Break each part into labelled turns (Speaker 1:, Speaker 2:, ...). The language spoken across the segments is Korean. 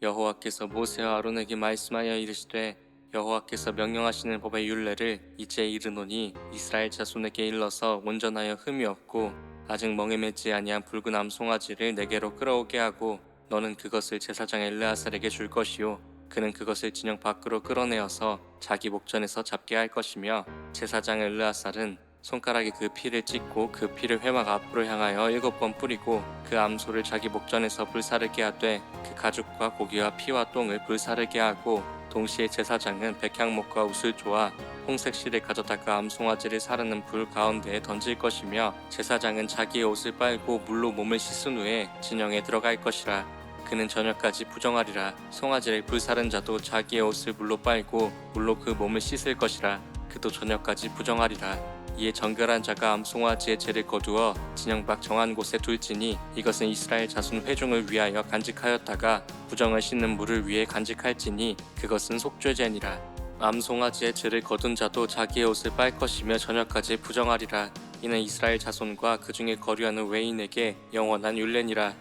Speaker 1: 여호와께서 모세와 아론에게 말씀하여 이르시되 여호와께서 명령하시는 법의 율례를 이제 이르노니 이스라엘 자손에게 일러서 온전하여 흠이 없고 아직 멍에 맺지 아니한 붉은 암송아지를 내게로 끌어오게 하고 너는 그것을 제사장 엘르아살에게 줄 것이요 그는 그것을 진영 밖으로 끌어내어서 자기 목전에서 잡게 할 것이며 제사장 엘르아살은 손가락에 그 피를 찍고 그 피를 회막 앞으로 향하여 7번 뿌리고 그 암소를 자기 목전에서 불사르게 하되 그 가죽과 고기와 피와 똥을 불사르게 하고 동시에 제사장은 백향목과 우슬조와 홍색 실을 가져다가 암송아지를 사르는 불 가운데에 던질 것이며 제사장은 자기의 옷을 빨고 물로 몸을 씻은 후에 진영에 들어갈 것이라. 그는 저녁까지 부정하리라. 송아지를 불사른 자도 자기의 옷을 물로 빨고 물로 그 몸을 씻을 것이라. 그도 저녁까지 부정하리라. 이에 정결한 자가 암송아지의 죄를 거두어 진영 밖 정한 곳에 둘지니 이것은 이스라엘 자손 회중을 위하여 간직하였다가 부정을 씻는 물을 위해 간직할지니 그것은 속죄제니라. 암송아지의 죄를 거둔 자도 자기의 옷을 빨 것이며 저녁까지 부정하리라. 이는 이스라엘 자손과 그 중에 거류하는 외인에게 영원한 율례니라.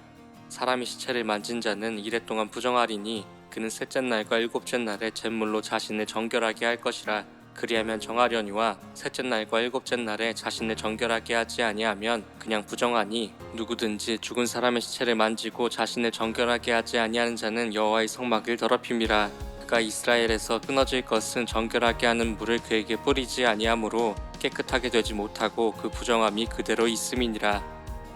Speaker 1: 사람이 시체를 만진 자는 이래 동안 부정하리니 그는 셋째 날과 일곱째 날에 잿물로 자신을 정결하게 할 것이라. 그리하면 정하려니와 셋째 날과 일곱째 날에 자신을 정결하게 하지 아니하면 그냥 부정하니 누구든지 죽은 사람의 시체를 만지고 자신을 정결하게 하지 아니하는 자는 여호와의 성막을 더럽힘이라. 그가 이스라엘에서 끊어질 것은 정결하게 하는 물을 그에게 뿌리지 아니하므로 깨끗하게 되지 못하고 그 부정함이 그대로 있음이니라.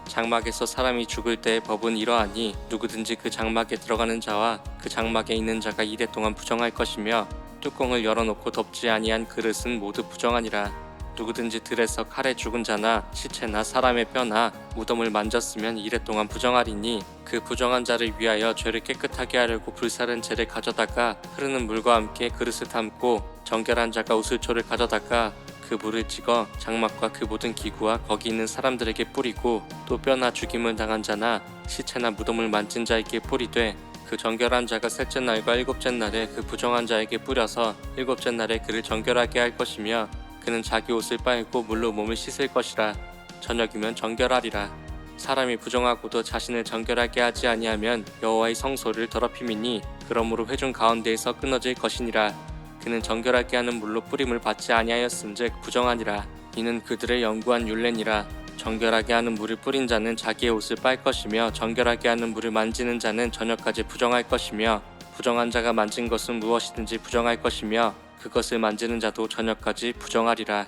Speaker 1: 장막에서 사람이 죽을 때의 법은 이러하니 누구든지 그 장막에 들어가는 자와 그 장막에 있는 자가 이래 동안 부정할 것이며 뚜껑을 열어놓고 덮지 아니한 그릇은 모두 부정하니라. 누구든지 들에서 칼에 죽은 자나 시체나 사람의 뼈나 무덤을 만졌으면 이래 동안 부정하리니 그 부정한 자를 위하여 죄를 깨끗하게 하려고 불사른 재를 가져다가 흐르는 물과 함께 그릇을 담고 정결한 자가 우슬초를 가져다가 그 물을 찍어 장막과 그 모든 기구와 거기 있는 사람들에게 뿌리고 또 뼈나 죽임을 당한 자나 시체나 무덤을 만진 자에게 뿌리되 그 정결한 자가 셋째 날과 일곱째 날에 그 부정한 자에게 뿌려서 일곱째 날에 그를 정결하게 할 것이며 그는 자기 옷을 빨고 물로 몸을 씻을 것이라. 저녁이면 정결하리라. 사람이 부정하고도 자신을 정결하게 하지 아니하면 여호와의 성소를 더럽힘이니 그러므로 회중 가운데에서 끊어질 것이니라. 그는 정결하게 하는 물로 뿌림을 받지 아니하였음즉 부정하니라. 이는 그들의 영구한 율례니라. 정결하게 하는 물을 뿌린 자는 자기의 옷을 빨 것이며 정결하게 하는 물을 만지는 자는 저녁까지 부정할 것이며 부정한 자가 만진 것은 무엇이든지 부정할 것이며 그것을 만지는 자도 저녁까지 부정하리라.